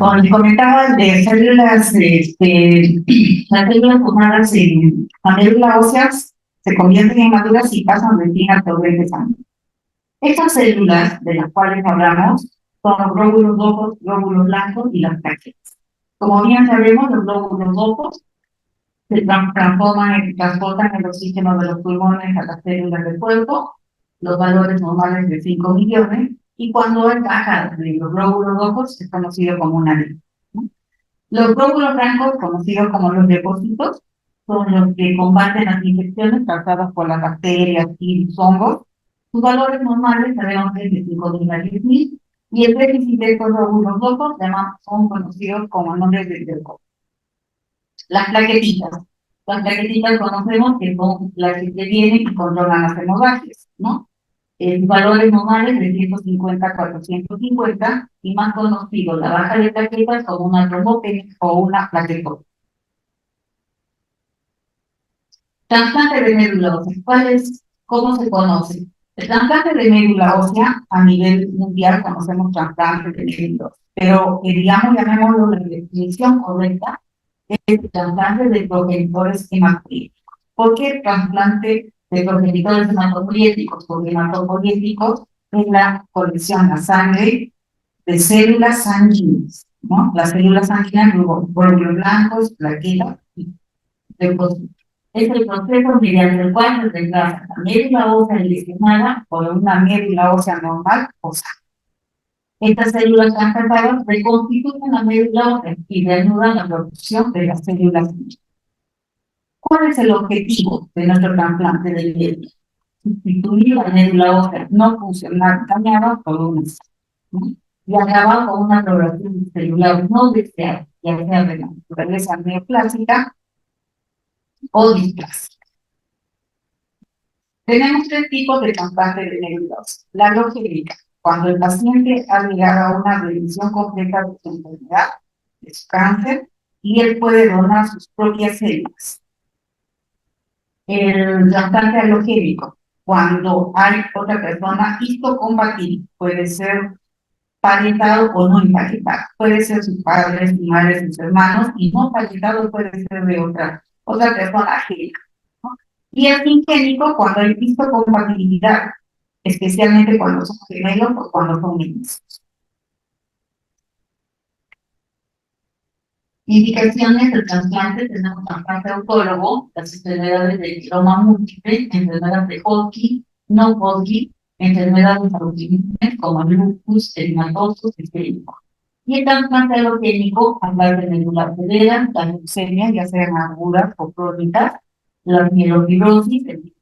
Como les comentaba, de células, las células formadas a médula óseas se convierten en maduras y pasan de fin al torrente sanguíneo. Estas células de las cuales hablamos son los glóbulos rojos, glóbulos blancos y las plaquetas. Como bien sabemos, los glóbulos rojos se transforman, transportan el oxígeno de los pulmones a las células del cuerpo, los valores normales de 5 millones, y cuando baja de los glóbulos rojos es conocido como una anemia. Los glóbulos blancos, conocidos como los depósitos, son los que combaten las infecciones causadas por las bacterias, virus, hongos. Sus valores normales sabemos que es de 5.000 a 10.000, y el déficit de estos glóbulos rojos son conocidos como el nombre del cuerpo. Las plaquetitas. Las plaquetitas conocemos que son las que vienen y controlan las hemorragias, ¿no? Valores normales de 150 a 450, y más conocido la baja de plaquetas como una trombopenia o una plaquetómica. Trasplante de médula ósea. ¿Cómo se conoce? El trasplante de médula ósea a nivel mundial conocemos trasplante de médula ósea, pero llamémoslo la definición correcta, es trasplante de progenitores hematopoyéticos. ¿Por qué trasplante de progenitores hematopoyéticos? Porque hematopoyéticos es la colección, la sangre de células sanguíneas, ¿no? Las células sanguíneas, glóbulos blancos, plaquetas y leucocitos. Es el proceso mediante el cual se reemplaza la médula ósea lesionada por una médula ósea normal o sana. Estas células transplantadas reconstituyen la médula ósea y reanudan la producción de las células sanguíneas. ¿Cuál es el objetivo de nuestro trasplante de médula? Sustituir la médula ósea no funcional dañada por una sana, y acabar con una progresión celular no deseada, ya sea de la naturaleza neoplásica o displásica. Tenemos 3 tipos de trasplante de médula ósea. La alogénica, cuando el paciente ha llegado a una remisión completa de su enfermedad, de su cáncer, y él puede donar sus propias células. El trasplante alogénico, cuando hay otra persona histocompatible, puede ser parentado o no emparentado, puede ser sus padres, sus madres, sus hermanos, y no parentado puede ser de otra persona génica, ¿no? Y el ingénico, cuando hay histocompatibilidad, especialmente cuando son gemelos o cuando son niños. Indicaciones del trasplante: tenemos trasplante autólogo, las enfermedades de mieloma múltiple, enfermedades de Hodgkin, no Hodgkin, enfermedades autoinmunes como el lupus, eritematoso, sistémico. Y el trasplante alogénico, hablar de médula severa, la leucemia, ya sean agudas o crónicas, la mielofibrosis, el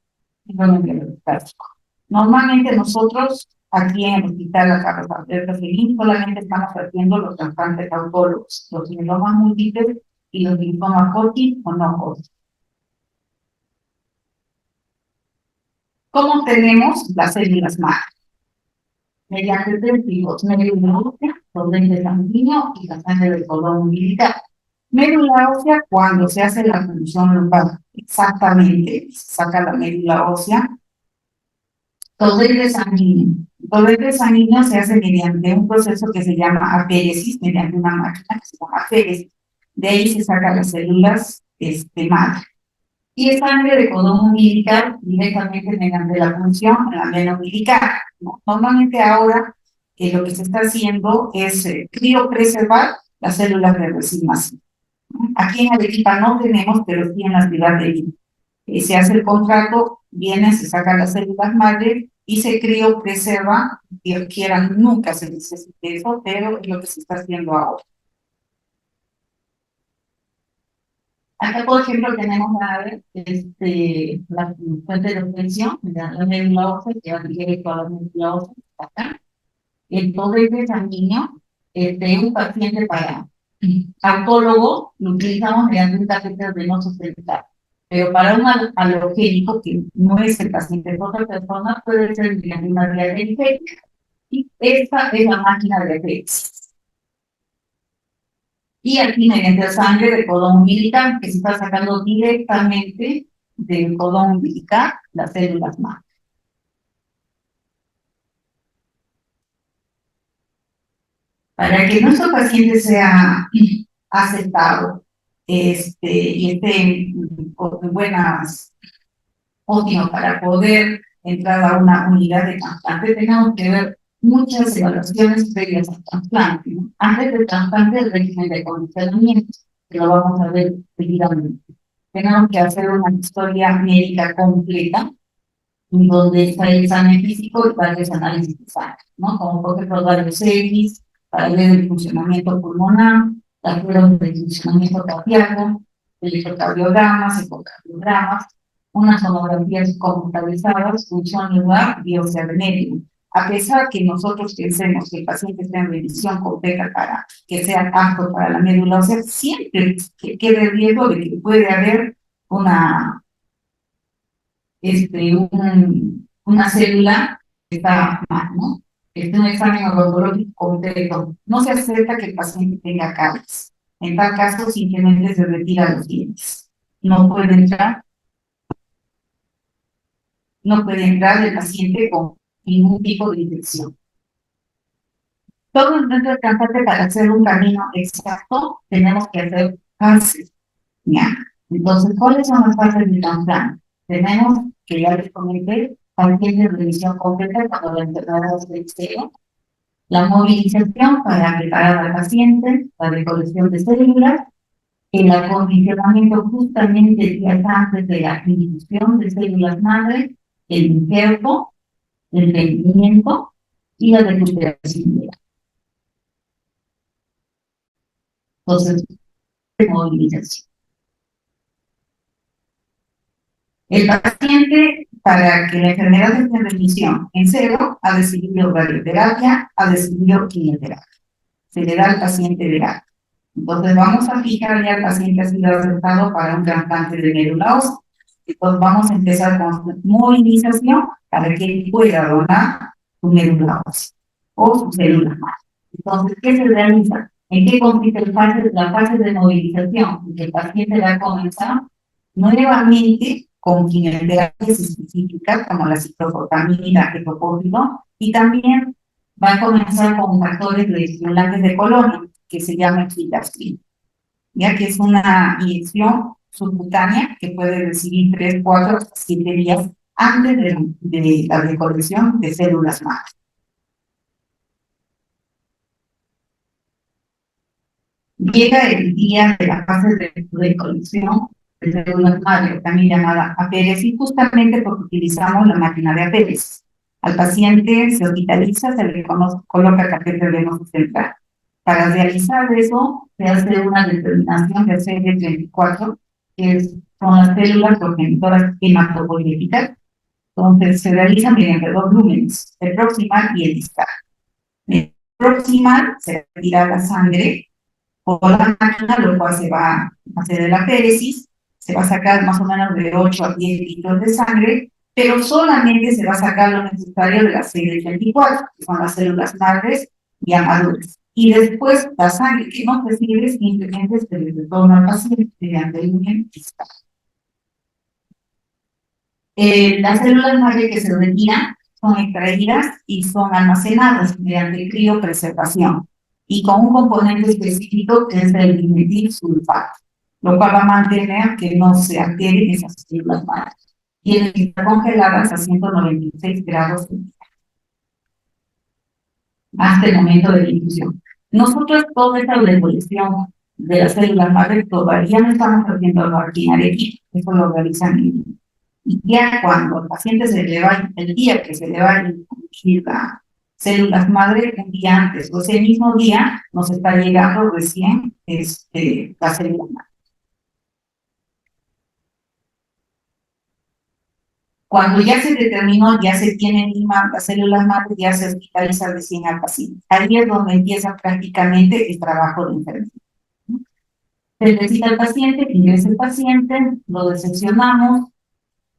síndrome mielofibrótico. Normalmente nosotros, aquí en el hospital La Carlos Alberto Celín, solamente estamos haciendo los trasplantes autólogos, los mielomas múltiples y los linfomas Hodgkin o no Hodgkin. ¿Cómo tenemos las células madre? Mediante 3 tipos: médula ósea, torrente sanguíneo y la sangre del cordón umbilical. Médula ósea, cuando se hace la función lumbar, exactamente, se saca la médula ósea. Torrente sanguíneo. El torrente sanguíneo se hace mediante un proceso que se llama aféresis, mediante una máquina que se llama aféresis. De ahí se sacan las células madre. Y es sangre de cordón umbilical directamente mediante la función en la vena umbilical, ¿no? Normalmente ahora lo que se está haciendo es criopreservar las células de racimo masivo. Aquí en Arequipa no tenemos, pero sí en la ciudad de Lima. Se hace el contrato, viene, se sacan las células madre y se criopreserva. Dios quiera, nunca se necesite eso, pero es lo que se está haciendo ahora. Acá, por ejemplo, tenemos la fuente de obtención, la médula ósea, que va directo a la médula ósea, acá. El torrente sanguíneo de un paciente para autólogo lo utilizamos mediante un catéter venoso central. Pero para un alogénico, que no es el paciente de otra persona, puede ser mediante una vía periférica. Y esta es la máquina de aféresis. Y aquí mediante la sangre del cordón umbilical, que se está sacando directamente del cordón umbilical las células madre. Para que nuestro paciente sea aceptado y esté en buenas óptimo para poder entrar a una unidad de trasplante, tenemos que ver muchas evaluaciones previas al trasplante, ¿no? Antes del trasplante, el régimen de condicionamiento, que lo vamos a ver seguidamente. Tenemos que hacer una historia médica completa, donde está el examen físico y varios análisis de sangre, ¿no? Como por ejemplo varios X, para ver el funcionamiento pulmonar, las pruebas de funcionamiento cardíaco, electrocardiogramas, ecocardiogramas, unas sonografías computarizadas, función lugar, biopsia de medio. A pesar que nosotros pensemos que el paciente está en revisión completa para que sea apto para la médula ósea, siempre queda el riesgo de que puede haber una una célula que está mal, ¿no? Un examen odontológico completo. No se acepta que el paciente tenga caries. En tal caso, simplemente se retira los dientes. No puede entrar, no puede entrar el paciente con ningún tipo de infección. Todo el dentro del trasplante, para hacer un camino exacto, tenemos que hacer fases. ¿Ya? Entonces, ¿cuáles son las fases del trasplante? Tenemos, que ya les comenté, pacientes de revisión completa cuando la enfermedad es de cero, la movilización para preparar al paciente, la recolección de células, el acondicionamiento justamente días antes de la inducción de células madre, el injerto, el rendimiento y la recuperación de la. Entonces, movilización. El paciente, para que la enfermedad esté en remisión en cero, ha recibido radioterapia, ha recibido quimioterapia. Se le da al paciente veral. Entonces vamos a fijar ya al paciente ha sido aceptado para un trasplante de médula ósea. Entonces vamos a empezar con movilización para que él pueda donar su médula ósea o sus células madre. Entonces, ¿qué se realiza? ¿En qué consiste la fase de movilización? Que el paciente va a comenzar nuevamente con quimioterapias específicas como la ciclophosphamida, epopósito, y también va a comenzar con factores estimulantes de colonia, que se llama filastrin, ya que es una inyección subcutánea que puede recibir 3, 4, 7 días antes de la recolección de células madre. Llega el día de la fase de recolección de células madre, también llamada apéresis, justamente porque utilizamos la máquina de apéresis. Al paciente se hospitaliza, se le coloca catéter venoso central. Para realizar eso, se hace una determinación de CD34, que son las células progenitoras hematopoyéticas. Entonces, se realiza mediante dos lúmenes, el proximal y el distal. El proximal se retira la sangre por la máquina, lo cual se va a hacer de la péresis, se va a sacar más o menos de 8 a 10 litros de sangre, pero solamente se va a sacar lo necesario de las CD34, que son las células madres ya maduras. Y después la sangre que no recibe simplemente se le retorna al paciente mediante el lumen distal. Las células madre que se retiran son extraídas y son almacenadas mediante criopreservación y con un componente específico que es el dimetil sulfato, lo cual va a mantener que no se alteren esas células madre. Tienen que estar congeladas a 196 grados hasta el momento de la infusión. Nosotros toda esta devolución de las células madre todavía no estamos haciendo aquí en Arequipa, eso lo realizan en. Y ya cuando el paciente se le va, el día que se le va a introducir las células madre, un día antes o ese mismo día, nos está llegando recién la célula madre. Cuando ya se determinó, ya se tienen las células madre, ya se hospitaliza recién al paciente. Ahí es donde empieza prácticamente el trabajo de enfermería. Se necesita al paciente, ingresa el paciente, lo decepcionamos,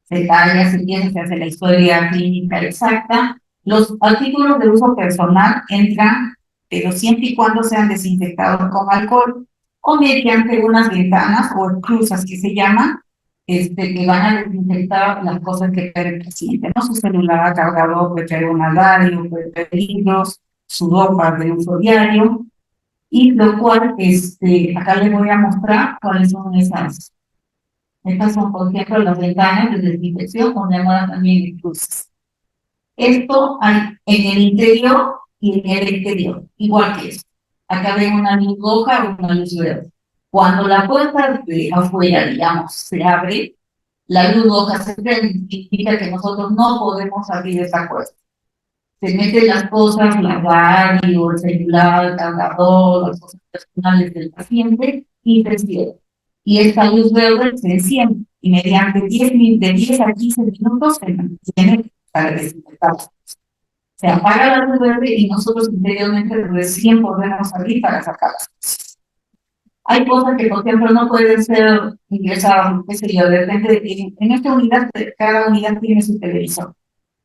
se talla, se hace la historia clínica exacta. Los artículos de uso personal entran, pero siempre y cuando sean desinfectados con alcohol o mediante unas ventanas o cruzas que se llaman, que van a desinfectar las cosas que trae el paciente, ¿no? Su celular cargador puede traer una radio, puede traer libros, su ropa de uso diario, Y lo cual, acá les voy a mostrar cuáles son esas. Estas son, por ejemplo, las ventanas de desinfección, o llamadas también cruces. Esto hay en el interior y en el exterior, igual que esto. Acá ven una luz roja o una luz verde. Cuando la puerta de afuera, digamos, se abre, la luz roja se prende, significa que nosotros no podemos abrir esa puerta. Se meten las cosas, la radio, el celular, el cargador, las cosas personales del paciente y se cierra. Y esta luz verde se enciende y mediante 10 a 15 minutos se mantiene para desinfectar. Se apaga la luz verde y nosotros interiormente recién podemos abrir para sacar las cosas. Hay cosas que, por ejemplo, no pueden ser ingresadas, qué sé yo, depende en esta unidad, cada unidad tiene su televisor,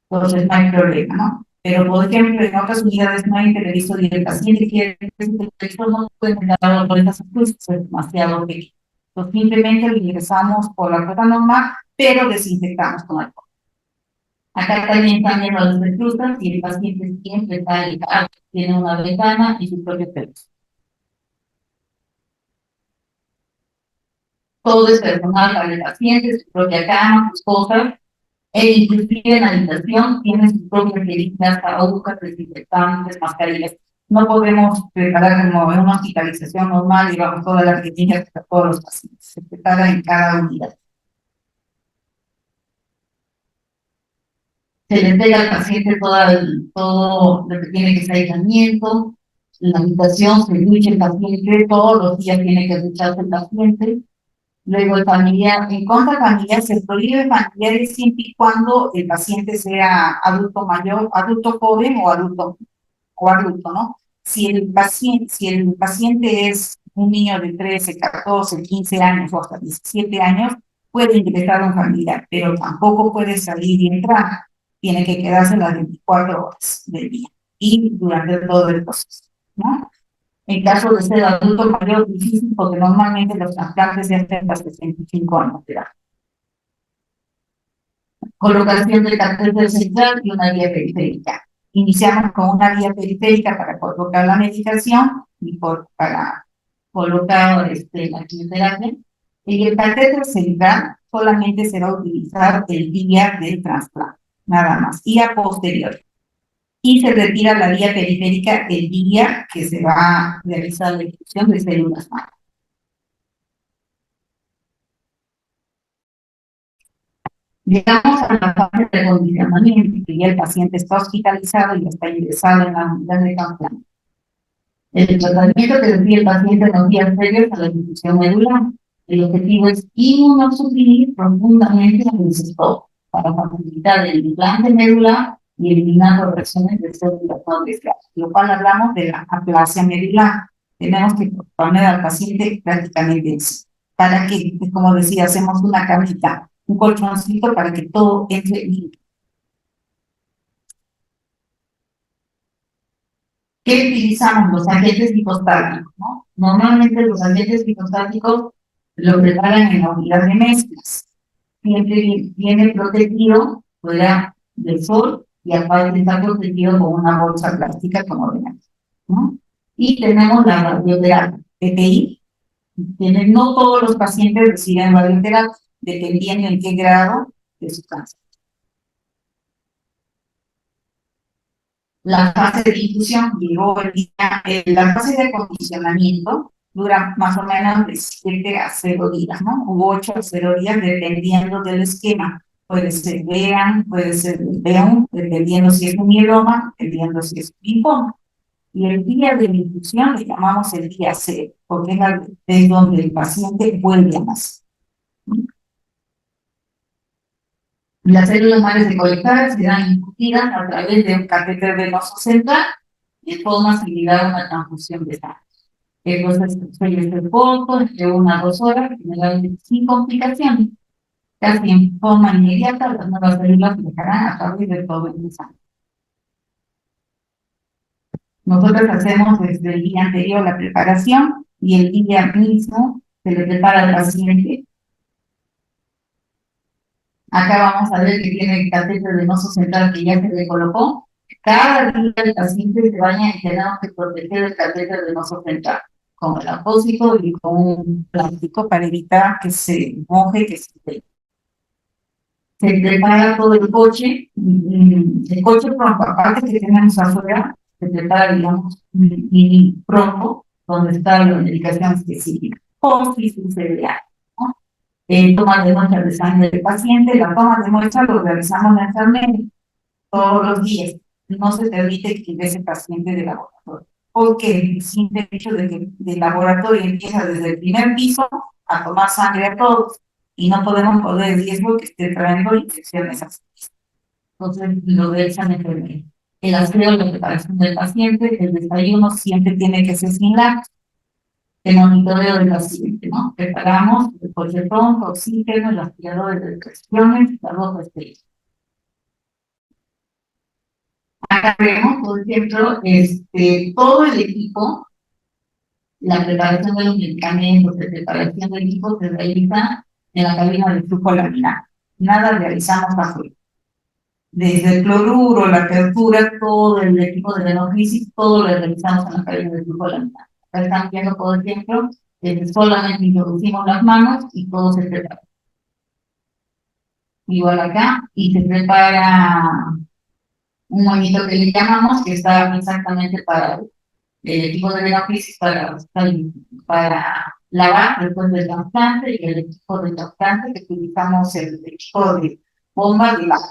entonces no hay problema, ¿no? Pero, por ejemplo, en otras unidades no hay televisor y el paciente quiere que ese televisor no puede dar por esas cosas, es demasiado pequeño. Entonces, simplemente lo ingresamos por la puerta normal, pero desinfectamos con alcohol. Acá también están los reclutas y el paciente siempre está en casa, tiene una ventana y su propio televisor. Todo es personal para el paciente, su propia cama, sus cosas, e inclusive en la habitación tiene sus propias jeringas, agujas, desinfectantes, mascarillas. No podemos preparar como en una hospitalización normal y vamos todas las jeringas para todos los pacientes. Se prepara en cada unidad. Se le entrega al paciente todo lo que tiene que ser aislamiento, la habitación, se ducha el paciente, todos los días tiene que ducharse el paciente. Luego el familiar, en contra familiar, se prohíbe familiares siempre y cuando el paciente sea adulto mayor, adulto joven o adulto, ¿no? Si el paciente es un niño de 13, 14, 15 años o hasta 17 años, puede ingresar a un familiar, pero tampoco puede salir y entrar. Tiene que quedarse las 24 horas del día y durante todo el proceso, ¿no? En caso de ser adulto mayor, difícil porque normalmente los trasplantes se hacen hasta 65 años de edad. Colocación del catéter central y una vía periférica. Iniciamos con una vía periférica para colocar la medicación y para colocar la quimioterapia. Y el catéter central solamente se va a utilizar el día del trasplante, nada más, y a posteriori. Y se retira la vía periférica el día que se va a realizar la ejecución de células madre. Llegamos a la fase de condicionamiento, que ya el paciente está hospitalizado y está ingresado en la unidad de trasplante. El tratamiento que recibe el paciente en los días previos a la ejecución medular. El objetivo es inmunosuprimir profundamente al receptor para facilitar el implante medular y eliminar las reacciones de células no deseadas, lo cual hablamos de la aplasia medular. Tenemos que poner al paciente prácticamente eso, para que, como decía, hacemos una camita, un colchoncito para que todo entre limpio. ¿Qué utilizamos? Los agentes fitostáticos, ¿no? Normalmente los agentes fitostáticos lo preparan en la unidad de mezclas. Siempre viene protegido fuera del sol y aparte está protegido con una bolsa plástica como ven aquí, ¿no? Y tenemos la radioterapia, PPI. No todos los pacientes reciben radioterapia, dependiendo en qué grado de su cáncer. La fase de difusión llegó el día, la fase de acondicionamiento dura más o menos de 7 a 0 días, ¿no? U 8 a 0 días, dependiendo del esquema. Puede ser VEAN, puede ser VEON, dependiendo si es un mieloma, dependiendo si es un linfoma. Y el día de difusión le llamamos el día 0, porque es donde el paciente vuelve a nacer. Las células madres recolectadas serán incutidas a través de un catéter venoso central de forma similar a una transfusión de sangre. Entonces, suele ser corto, entre 1 a 2 horas, generalmente sin complicaciones. Casi en forma inmediata, las nuevas células viajarán a través de todo el sangre. Nosotros hacemos desde el día anterior la preparación y el día mismo se le prepara al paciente. Acá vamos a ver que tiene el catéter venoso central que ya se le colocó. Cada día el paciente se baña y tenemos que proteger el catéter de no soltar, con el apósito y con un plástico para evitar que se moje, que se prepara todo el coche, por aparte que tenemos afuera, se prepara, digamos, un mini bronco, donde está la medicación específica, o si sucede algo, ¿no? Toma de muestras de sangre del paciente, la toma de muestras lo realizamos en la enfermería todos los días. No se permite que ingrese paciente de laboratorio, porque el simple hecho de que el laboratorio empieza desde el primer piso a tomar sangre a todos y no podemos poner en riesgo que esté trayendo infecciones así. Entonces, lo de esa enfermera. El aseo, la preparación del paciente, el desayuno siempre tiene que ser sin lácteos. El monitoreo del paciente, ¿no? Preparamos el colchón, oxígeno, el aspirador de cuestiones, la ropa estéril. Acá vemos, por ejemplo, todo el equipo, la preparación de los medicamentos, la preparación del equipo se realiza en la cabina de flujo laminar. Nada realizamos afuera. Desde el cloruro, la apertura, todo el equipo de hemoclisis, todo lo realizamos en la cabina de flujo laminar. Acá están viendo, por ejemplo, solamente introducimos las manos y todo se prepara. Igual acá, y se prepara un monito que le llamamos, que está exactamente para el equipo de hemoclisis para lavar después del trasplante, y el equipo de trasplante que utilizamos el equipo de bomba de lava.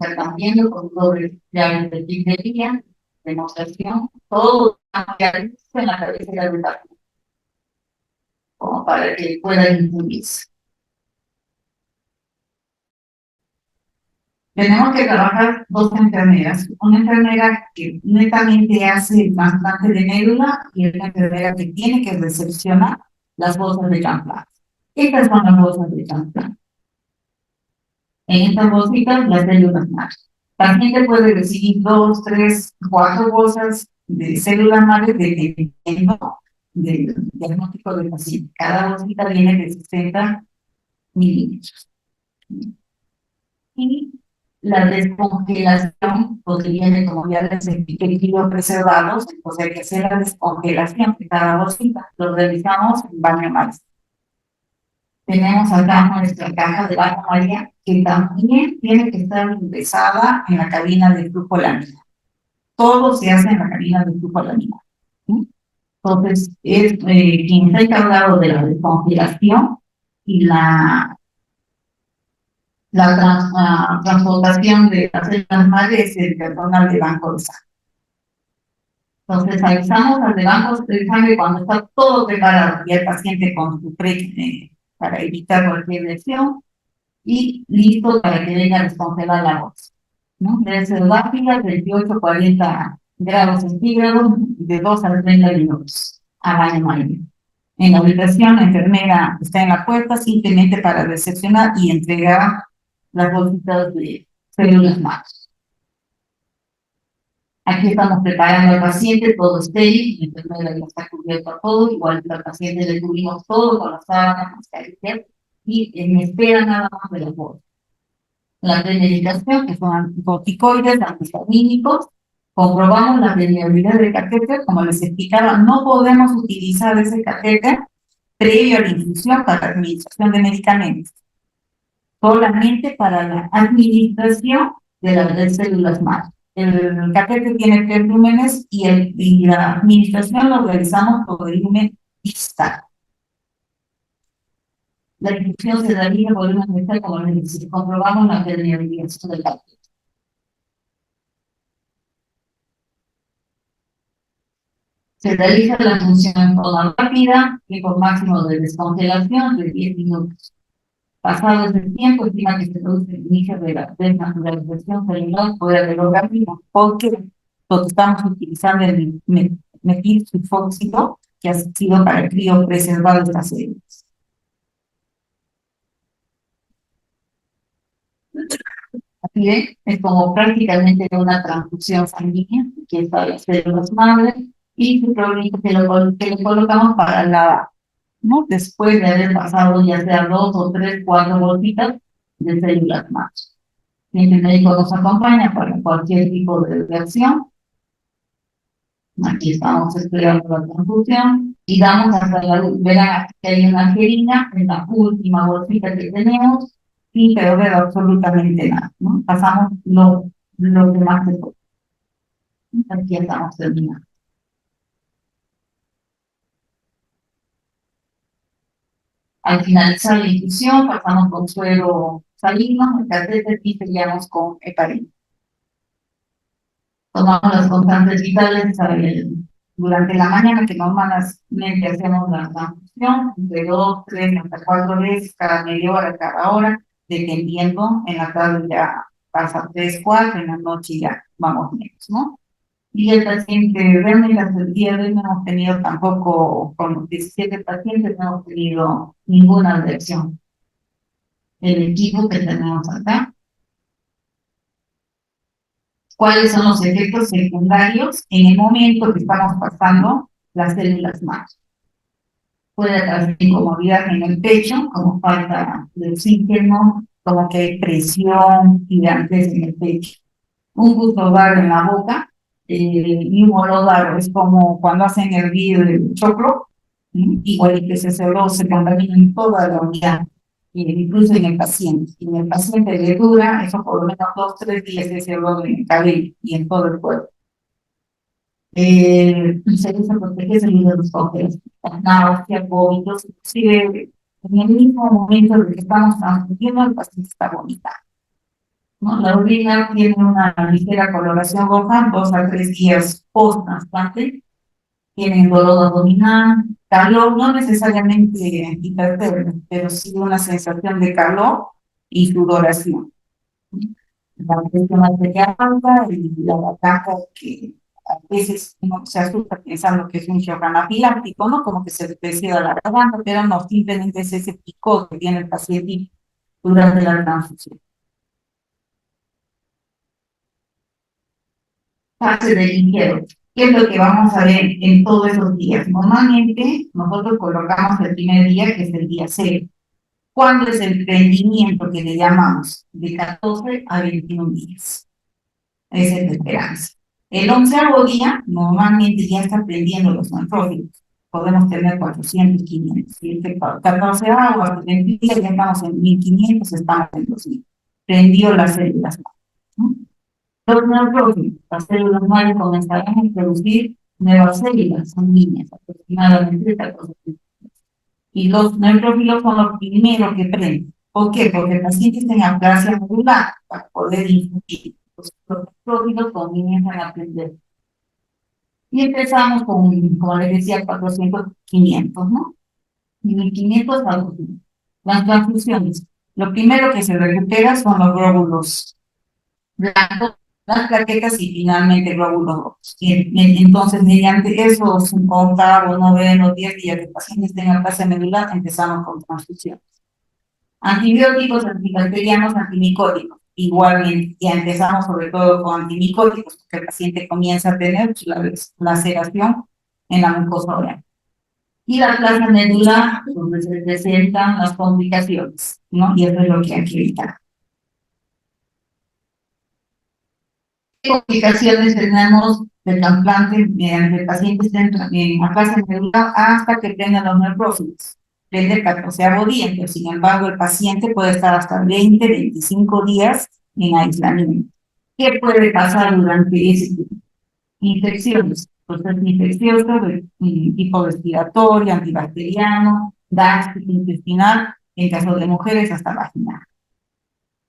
Están viendo con doble llave de tigrería, demostración, todo en la cabecera del paciente, como para que puedan incluirse. Tenemos que trabajar dos enfermeras, una enfermera que netamente hace el trasplante de médula y una enfermera que tiene que recepcionar las bolsas de trasplante. Estas son las bolsas de trasplante. En estas bolsitas, las células madre. El paciente puede recibir 2, 3, 4 bolsas de células madre dependiendo del diagnóstico del paciente. Cada bolsita viene de 60 mililitros. Y la descongelación, porque viene, como ya les expliqué, líquidos preservados, pues hay que hacer la descongelación de cada bolsita. Lo realizamos en baño María. Tenemos acá nuestra caja de baño María, que también tiene que estar ingresada en la cabina de flujo laminar. Todo se hace en la cabina de flujo laminar. ¿Sí? Entonces, es quien está encargado de la descongelación y la transportación de las células madre es el personal de banco de sangre. Entonces, avisamos al de banco de sangre cuando está todo preparado y el paciente con su para evitar cualquier lesión y listo para que venga a descongelar la bolsa, ¿no? Debe ser rápida, 28 a 40 grados centígrados, de 2 a 30 minutos al baño María. En la habitación, la enfermera está en la puerta simplemente para recepcionar y entregar las bolsitas de células madre. Aquí estamos preparando al paciente, todo estéril, la enfermera ya está cubierto a todo, igual al paciente le cubrimos todo con las sábanas, mascarilla, y en espera nada más de las bolsas. La premedicación, que son anticorticoides, antihistamínicos, comprobamos la permeabilidad del catéter, como les explicaba, no podemos utilizar ese catéter previo a la infusión para la administración de medicamentos, solamente para la administración de las células madre. El catéter tiene 3 lúmenes y la administración lo realizamos por el lumen distal. La infusión se daría por una muestra como les comprobamos la permeabilización del catéter. Se realiza la función en forma rápida, tiempo máximo de descongelación de 10 minutos. Pasado ese tiempo, estima que se produce el inicio de la desnaturalización celular fuera del organismo, porque lo que estamos utilizando es el metilsulfóxido, que ha sido para criopreservar estas células. Aquí ven, es como prácticamente una transfusión sanguínea, que es para las células madre, y su producto que le colocamos para la, ¿no? Después de haber pasado ya sea 2 o 3, 4 bolsitas de células madre. el médico nos acompaña para cualquier tipo de reacción. Aquí estamos esperando la transfusión y damos hasta verán que hay una jeringa en la última bolsita que tenemos y pero ver absolutamente nada, ¿no? Pasamos lo que más se puede. Aquí estamos terminando. Al finalizar la infusión, pasamos con suero salino, el catéter y sellamos con heparina. Tomamos las constantes vitales durante la mañana, que normalmente hacemos la transfusión, de 2, 3, hasta 4 veces, cada media hora, cada hora, dependiendo. En la tarde ya pasa 3, 4, en la noche ya vamos menos, ¿no? Y el paciente, realmente hasta el día de hoy no hemos tenido tampoco, con los 17 pacientes, no hemos tenido ninguna reacción. El equipo que tenemos acá. ¿Cuáles son los efectos secundarios en el momento que estamos pasando las células madre? Puede haber incomodidad en el pecho, como falta de oxígeno, como que hay presión gigantes en el pecho. Un gusto raro en la boca y un olor raro. Es como cuando hacen hervir el choclo, igual que ese olor se contamina en toda la unidad, incluso en el paciente. Y en el paciente le dura, eso por lo menos 2, 3 días ese olor en el cabello y en todo el cuerpo. Se usa protegerse de los ojos, las náuseas, vómitos, inclusive en el mismo momento en que estamos transmitiendo, el paciente está vomitando, ¿no? La orina tiene una ligera coloración roja 2 a 3 días post-trasplante. Tienen dolor abdominal, calor, no necesariamente hipertermia, pero sí una sensación de calor y sudoración. La presión arterial alta y la garganta que a veces uno se asusta pensando que es un shock anafiláctico, ¿no? Como que se le precede la garganta, pero no, simplemente es ese picor que tiene el paciente durante la transfusión. Fase de limpieza. ¿Qué es lo que vamos a ver en todos esos días? Normalmente nosotros colocamos el primer día, que es el día 0. ¿Cuándo es el prendimiento que le llamamos? De 14 a 21 días. Esa es la esperanza. El 11º día, normalmente ya está prendiendo los nefrófilos. Podemos tener 400, 500. Y el 14º o hasta 20 días ya estamos en 1500, estamos en 2000. Prendió las células, ¿no? Los nefrófilos, las células madre comenzarán a producir nuevas células sanguíneas, aproximadamente 14. Y los neutrófilos son los primeros que prenden. ¿Por qué? Porque el paciente está en aplasia medular para poder infundir. Los neutrófilos comienzan a prender. Y empezamos con, como les decía, 400, 500, ¿no? Y 1500 a 2000. Las transfusiones. Lo primero que se recupera son los glóbulos blancos, las plaquetas y finalmente glóbulos rojos. Entonces, mediante esos 8º, 9º, 10 días que el paciente esté en aplasia medular, empezamos con transfusiones. Antibióticos, antibacterianos, antimicóticos. Igualmente, ya empezamos sobre todo con antimicóticos, porque el paciente comienza a tener la laceración en la mucosa oral. Y la aplasia medular, donde se presentan las complicaciones, ¿no? Y eso es lo que hay que evitar. ¿Qué complicaciones tenemos del trasplante mediante el paciente en aplasia medular hasta que tengan los nefrófilos? Desde el 14º día, pero sin embargo el paciente puede estar hasta 20, 25 días en aislamiento. ¿Qué puede pasar durante ese tiempo? Infecciones, proceso infeccioso de tipo respiratorio, antibacteriano, gástrico, intestinal, en caso de mujeres hasta vaginal.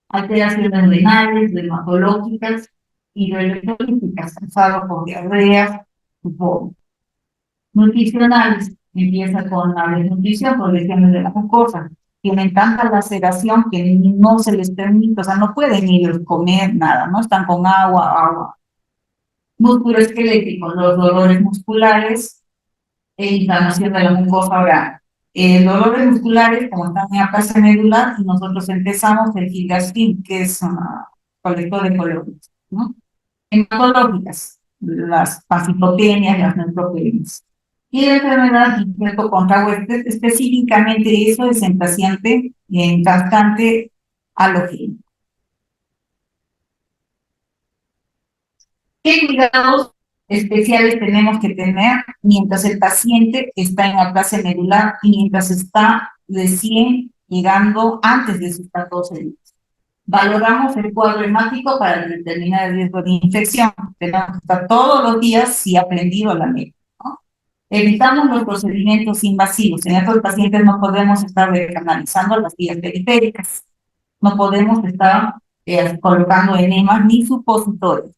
Alteraciones renales, dermatológicas, hidroelectrolíticas, causado por diarreas, vómitos. Nutricionales, empieza con la desnutrición por lesiones de la mucosa. Tienen tanta laceración que no se les permite, o sea, no pueden ellos comer nada, no están con agua. Músculo esquelético, los dolores musculares e inflamación de la mucosa oral. Dolores musculares, como están en la aplasia medular, y nosotros empezamos el filgastrin, que es un colector de colores, ¿no? Hematológicas, las pancitopenias, las neutropenias. Y la enfermedad infecto contra huéspedes, específicamente eso es en paciente en trasplante halogénico. ¿Qué cuidados especiales tenemos que tener mientras el paciente está en la fase medular y mientras está recién llegando antes de sus 14 días? Valoramos el cuadro hemático para determinar el riesgo de infección. Tenemos que estar todos los días si ha prendido la media, ¿no? Evitamos los procedimientos invasivos. En estos pacientes no podemos estar recanalizando las vías periféricas. No podemos estar colocando enemas ni supositorios.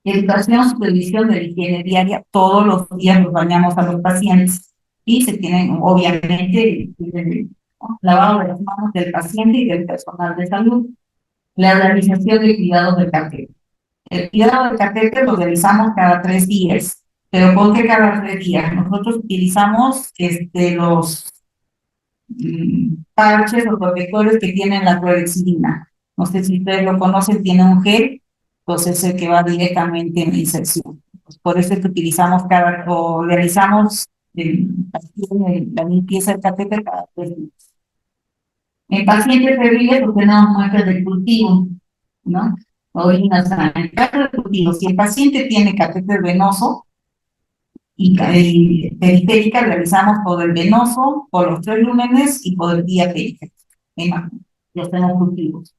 Educación, supervisión de la higiene diaria. Todos los días nos bañamos a los pacientes y se tienen, obviamente, lavado de las manos del paciente y del personal de salud. La realización de cuidados del catéter. El cuidado del catéter lo realizamos cada 3 días, pero ¿por qué cada 3 días? Nosotros utilizamos los parches o protectores que tienen la clorexidina. No sé si ustedes lo conocen, tiene un gel, entonces es el que va directamente en la inserción. Pues por eso es que utilizamos o realizamos la limpieza del catéter cada 3 días. En pacientes febriles obtenemos muestras de cultivo, ¿no? Orina sana. En caso de cultivo, si el paciente tiene catéter venoso y periférica, realizamos por el venoso, por los 3 lúmenes y por el vía periférica. Los tenemos cultivos.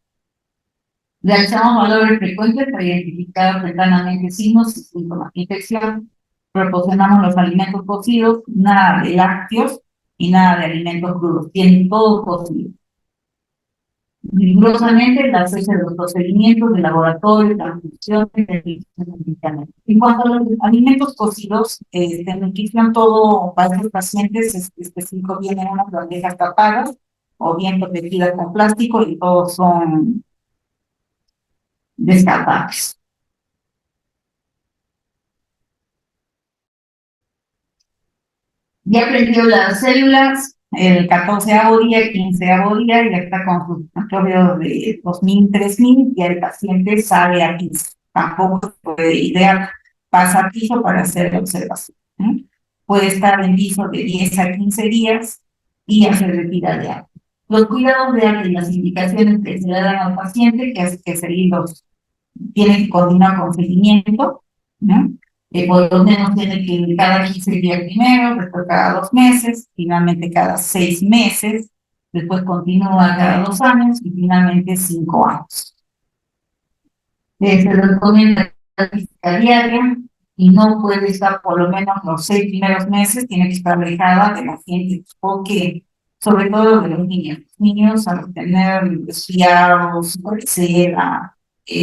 Realizamos valores frecuentes para identificar tempranamente signos y síntomas de infección. Proporcionamos los alimentos cocidos, nada de lácteos y nada de alimentos crudos. Tienen todo cocido. Rigurosamente la fecha de los procedimientos de laboratorio, transfusión y medicamentos. En cuanto a los alimentos cocidos, de nutrición, todo para estos pacientes específico viene en unas bandejas tapadas o bien protegidas con plástico y todos son descartables. Ya aprendió las células, el 14º día, el 15º día, ya está con sus microbios de 2000, 3000, y el paciente sale a piso. Tampoco se puede idear, pasa a piso para hacer la observación. Puede estar en piso de 10 a 15 días y ya se retira de agua. Los cuidados de agua y las indicaciones que se le dan al paciente, que seguirlos, tienen que coordinar con seguimiento, ¿no? Por lo menos tiene que ir cada 15 días primero, después cada 2 meses, finalmente cada 6 meses, después continúa cada 2 años y finalmente 5 años. Se recomienda la visita diaria y no puede estar por lo menos los 6 primeros meses, tiene que estar alejada de la gente, porque sobre todo de los niños. Los niños al tener resfriados, cera,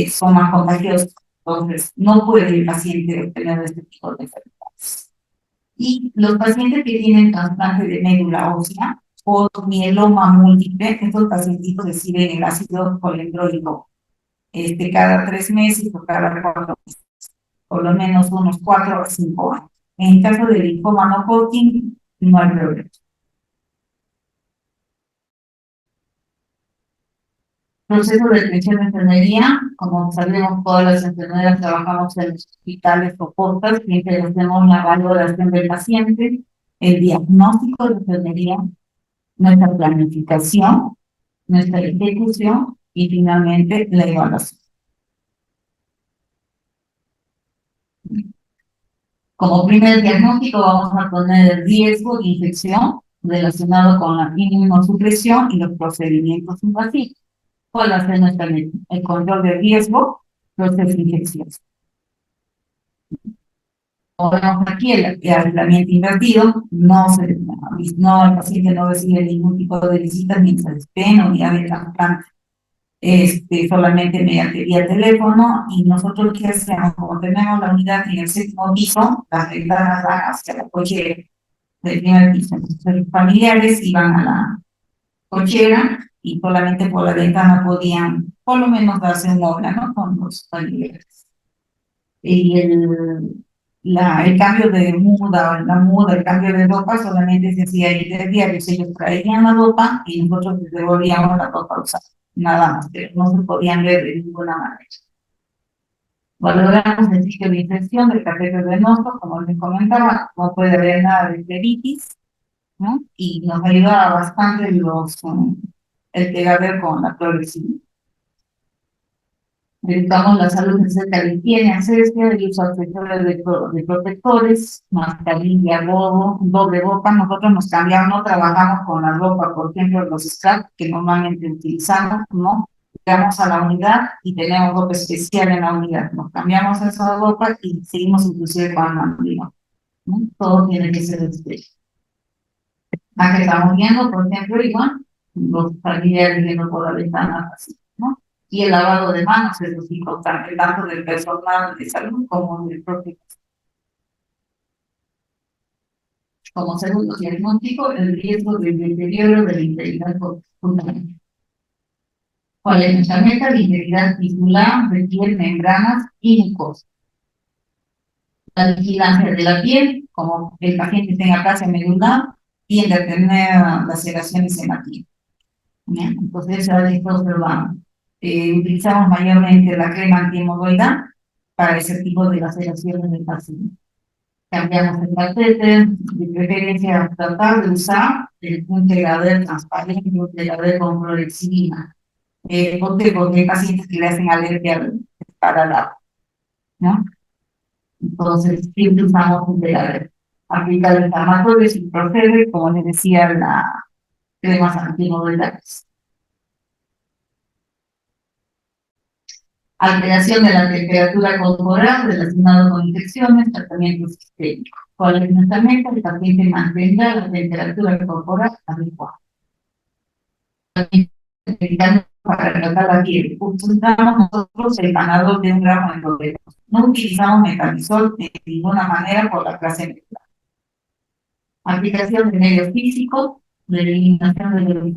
son más contagiosos. Entonces, no puede el paciente obtener este tipo de enfermedades. Y los pacientes que tienen trasplante de médula ósea o mieloma múltiple, estos pacientitos reciben el ácido colendroico cada 3 meses o cada 4 meses, por lo menos unos 4 a 5 años. En caso de linfoma no Hodgkin, no hay problema. Proceso de atención de enfermería, como sabemos, todas las enfermeras trabajamos en los hospitales o postas, siempre hacemos la valoración del paciente, el diagnóstico de enfermería, nuestra planificación, nuestra ejecución y finalmente la evaluación. Como primer diagnóstico vamos a poner el riesgo de infección relacionado con la inmunosupresión y los procedimientos invasivos. ¿Cuál va a ser el control de riesgo? Proceso infeccioso. Como vemos aquí, el aislamiento invertido, el paciente no recibe ningún tipo de visitas mientras esté en la unidad de trasplante, solamente mediante vía teléfono, y nosotros qué hacemos, como tenemos la unidad en el 7º piso, las ventanas van hacia la cochera del primer piso, entonces los familiares iban a la cochera y solamente por la ventana podían por lo menos darse un hola, ¿no? Con los familiares. Y el cambio de muda, el cambio de ropa solamente se hacía interdiario. Ellos traían la ropa y nosotros les devolvíamos la ropa usada, nada más, pero no se podían ver de ninguna manera. Valoramos el sitio de infección del catéter venoso, como les comentaba, no puede haber nada de flebitis, ¿no? Y nos ayuda bastante el pegadero con la clorexidina. Educamos la salud acerca de higiene, asepsia, el uso accesorios de protectores, mascarilla, doble boca. Nosotros nos cambiamos, no trabajamos con la ropa, por ejemplo, los straps que normalmente utilizamos, ¿no? Llegamos a la unidad y tenemos ropa especial en la unidad. Nos cambiamos esa ropa y seguimos inclusive con la unidad, ¿no? Todo tiene que ser especial. Aquí estamos viendo, por ejemplo, igual, los familiares viendo por la ventana, así, ¿no? Y el lavado de manos es muy importante, tanto del personal de salud como del propio. Como segundo diagnóstico, el riesgo del deterioro de la integridad funcional. ¿Cuál es nuestra meta? La integridad tisular de piel, membranas y mucosa. La vigilancia de la piel, como el paciente tenga plasia medular y en detener laceraciones en la piel. Bien, entonces ahora esto observamos. Utilizamos mayormente la crema antihemorroidal para ese tipo de laceraciones del paciente. Cambiamos el catéter, de preferencia tratar de usar un integrador transparente, un integrador con clorexidina. Porque hay pacientes que le hacen alergia para el agua, ¿no? Entonces, siempre usamos un integrador. Aplicar el inflamatorio si procede, como les decía, la cremas antihemorroidales. Alteración de la temperatura corporal relacionado con infecciones, tratamientos sistémicos. ¿Cuál es nuestra meta? El paciente mantendrá la temperatura corporal adecuada. Para tratar la piel, utilizamos nosotros el ganador de 1 gramo de proteína. No utilizamos metamizol de ninguna manera por la clase medular. Aplicación de medios físicos, de eliminación de los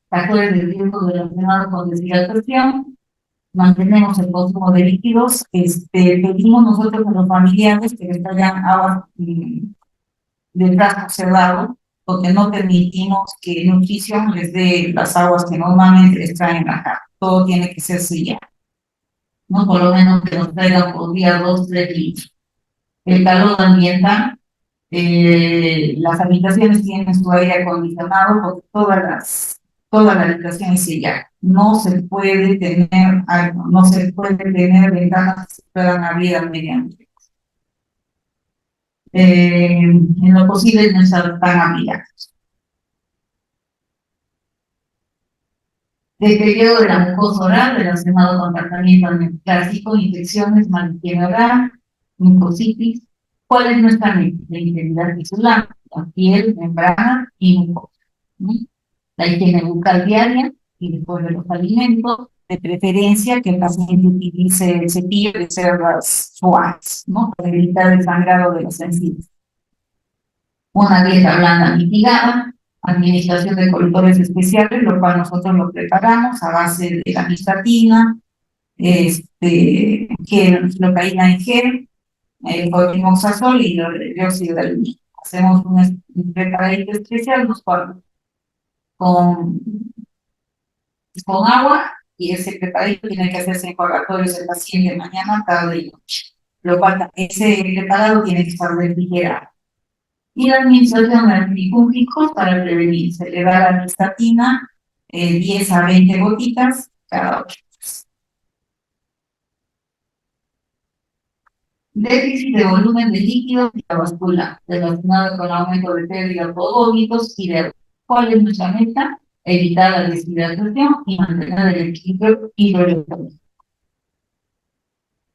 factores de riesgo relacionados con deshidratación. Mantenemos el consumo de líquidos, pedimos nosotros a los familiares que les traigan agua de frasco cerrado, porque no permitimos que nutrición les dé las aguas que normalmente les traen acá. Todo tiene que ser sellado, ¿no? Por lo menos que nos traigan por día 2, 3 litros. El calor ambiental, las habitaciones tienen su aire acondicionado porque toda la habitación es sellada. No se puede tener algo, no se puede tener ventanas que se puedan abrir al mediante. En lo posible no estar tan abiertos. Deterioro de la mucosa oral relacionado con tratamiento clásico, infecciones, mal higiene oral, mucositis. ¿Cuál es nuestra meta? La integridad tisular, la piel, membrana y mucosa, ¿no? La higiene bucal diaria y después de los alimentos, de preferencia que el paciente utilice el cepillo de cerdas suaves, ¿no? Para evitar el sangrado de las encías. Una dieta blanda mitigada, administración de correctores especiales, lo cual nosotros lo preparamos a base de la nistatina, locaína en gel, cotrimoxazol y dióxido de aluminio. Hacemos un preparadito especial, los cuales con agua, y ese preparadito tiene que hacerse en laboratorios del paciente mañana, tarde y noche. Lo cual, ese preparado tiene que estar refrigerado. Y la administración de antifúngicos para prevenir. Se le da la nistatina, 10 a 20 gotitas cada 8 horas. Déficit de volumen de líquido intravascular relacionado con el aumento de pérdidas por vómitos y de. ¿Cuál es nuestra meta? Evitar la deshidratación y mantener el equilibrio hidroelectrónico.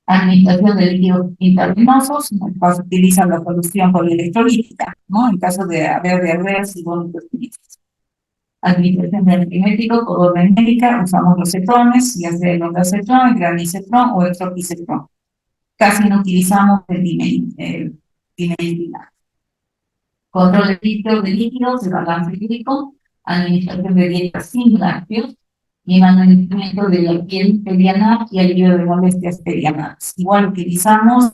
Administración de líquidos intravenosos, en el caso utilizan la solución polielectrolítica, ¿no? En caso de haber diarreas y vómitos tristes. Administración de antiméticos por orden médica, usamos los cetones, ya sea el ondansetron, el granisetron o el tropisetron. Casi no utilizamos el dimetilinato. Control de líquidos, de balance hídrico, administración de dietas sin lácteos y mantenimiento de la piel perianal y alivio de molestias perianales. Igual utilizamos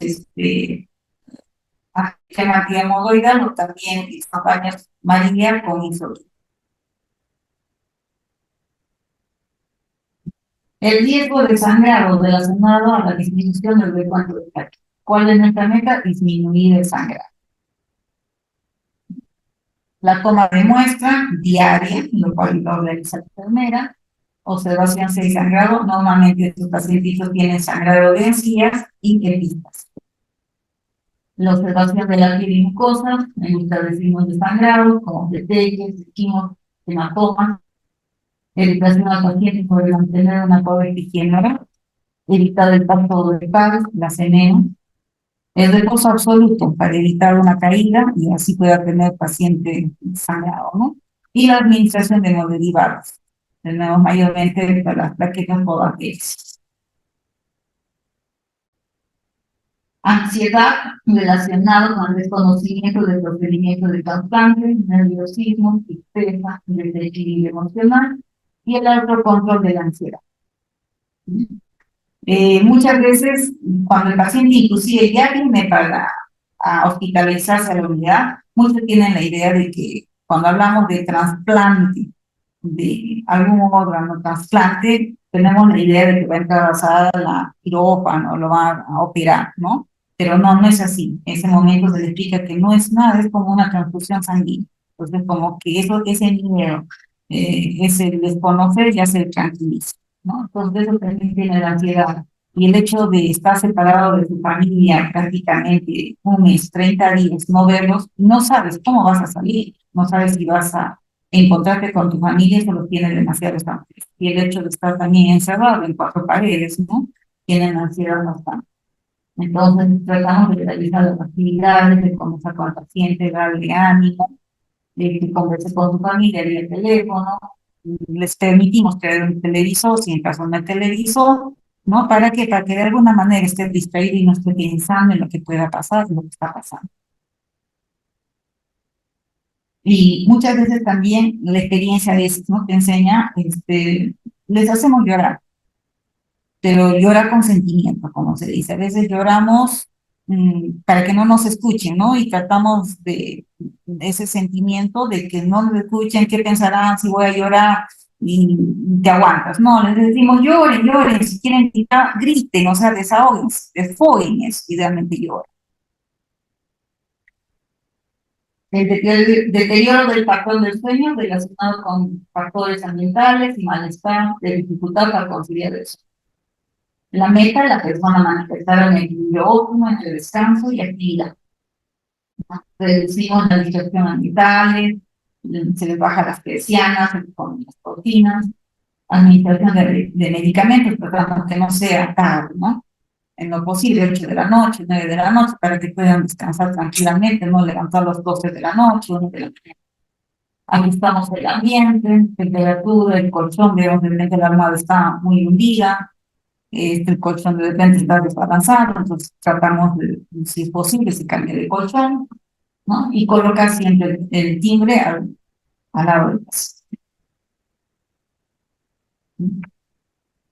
crema antihemorroidal o también campañas María con insulina. El riesgo de sangrado relacionado a la disminución del recuento de sangre. ¿Cuál es nuestra meta? Disminuir el sangrado. La toma de muestra diaria, lo cual lo realiza la enfermera. Observación 6, sangrado. Normalmente estos pacientitos tienen sangrado de encías y epistas. La observación de la piel y mucosa, me gusta decir de sangrado, como petequias, esquimos, hematomas. Evitación al paciente por mantener una correcta higiene oral, evitar el tacto de pares, las enemas. El reposo absoluto para evitar una caída y así pueda tener paciente sangrado, ¿no? Y la administración de los derivados, tenemos mayormente para las plaquetas podatesis. Ansiedad relacionada con el desconocimiento del procedimiento de trasplante, nerviosismo, tristeza, desequilibrio emocional y el autocontrol de la ansiedad. Muchas veces, cuando el paciente inclusive ya viene para hospitalizarse a la unidad, muchos tienen la idea de que cuando hablamos de trasplante de algún órgano trasplante, tenemos la idea de que va a entrar basada la quirófano, lo va a operar, ¿no? Pero no, no es así. En ese momento se le explica que no es nada, es como una transfusión sanguínea. Entonces, como que eso, ese miedo, ese desconocer ya se tranquiliza, ¿no? Entonces, eso también tiene la ansiedad. Y el hecho de estar separado de tu familia prácticamente un mes, 30 días, no verlos, no sabes cómo vas a salir, no sabes si vas a encontrarte con tu familia, eso lo tiene demasiado bastante. Y el hecho de estar también encerrado en cuatro paredes, ¿no? Tienen ansiedad bastante. Entonces, tratamos de realizar las actividades, de conversar con el paciente, darle ánimo, de que converse con su familia vía teléfono. Les permitimos tener un televisor, si en caso no hay televisor, ¿no? ¿Para qué? Para que de alguna manera esté distraído y no esté pensando en lo que pueda pasar, en lo que está pasando. Y muchas veces también la experiencia de eso, ¿no? Te enseña, les hacemos llorar, pero llora con sentimiento, como se dice. A veces lloramos para que no nos escuchen, ¿no? Y tratamos de ese sentimiento de que no nos escuchen, qué pensarán si voy a llorar y te aguantas. No, les decimos lloren, lloren, si quieren gritar, griten, o sea, desahoguen, desfoguen eso y realmente lloren. El deterioro del patrón del sueño relacionado con factores ambientales y malestar, de dificultad para conciliar eso. La meta, la persona manifestar un equilibrio óptimo entre descanso y actividad. Reducimos la distracción ambientales, se les baja las persianas, se les ponen las cortinas, administración de medicamentos, tratamos que no sea tarde, ¿no? En lo posible, 8 de la noche, 9 de la noche, para que puedan descansar tranquilamente, no levantar a las 12 de la noche, 1 de la mañana. Ajustamos el ambiente, temperatura, el colchón, vemos de repente la almohada está muy hundida, el colchón de repente está desbalanzado, entonces tratamos de, si es posible, se cambia de colchón, ¿no? Y colocar siempre el timbre al lado del paciente.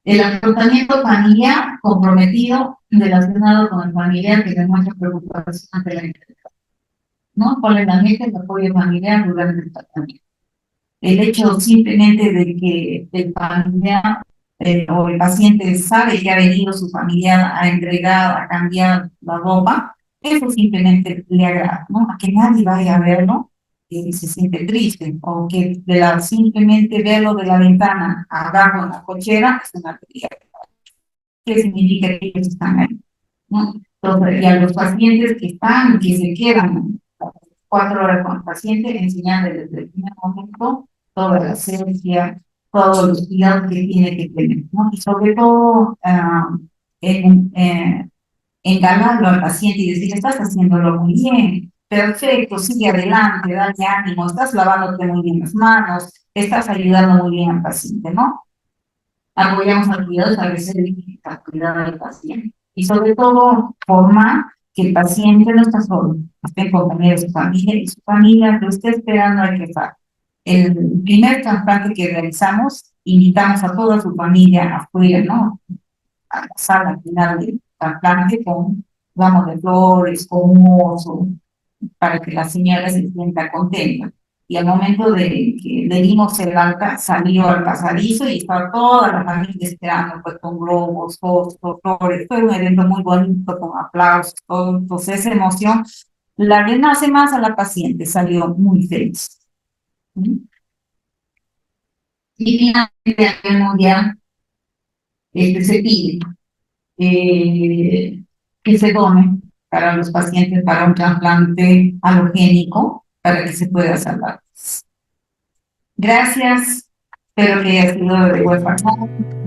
El afrontamiento familiar comprometido relacionado con el familiar que demuestra preocupación ante la enfermedad, ¿no? Con la mente el apoyo familiar durante el tratamiento. El hecho simplemente de que el familiar o el paciente sabe que ha venido su familiar a entregar, a cambiar la ropa, eso simplemente le agrada, ¿no? A que nadie vaya a verlo y se siente triste, o que simplemente verlo de la ventana abajo en la cochera es una alegría. ¿Qué significa que ellos están ahí? ¿No? Entonces, y a los pacientes que están, que se quedan 4 horas con el paciente, enseñando desde el primer momento toda la ciencia, todos los cuidados que tiene que tener, ¿no? Y sobre todo, engalarlo al paciente y decir, estás haciéndolo muy bien, perfecto, sigue adelante, dale ánimo, estás lavándote muy bien las manos, estás ayudando muy bien al paciente, ¿no? Apoyamos al cuidado, establecer el cuidado del paciente. Y sobre todo, formar que el paciente no está solo, está en compañía de su familia y su familia lo está esperando a que salga. El primer trasplante que realizamos, invitamos a toda su familia afuera, ¿no? A la sala final del trasplante con ramos de flores, con un oso, para que la señora se sienta contenta. Y al momento de que le dimos el alta, salió al pasadizo y estaba toda la familia esperando, pues con globos, fósforos, flores. Fue un evento muy bonito, con aplausos, todo. Entonces, esa emoción la renace más a la paciente, salió muy feliz. ¿Sí? Y finalmente a nivel mundial se pide que se done para los pacientes para un trasplante halogénico para que se pueda salvar. Gracias, espero que haya sido de buen pasar.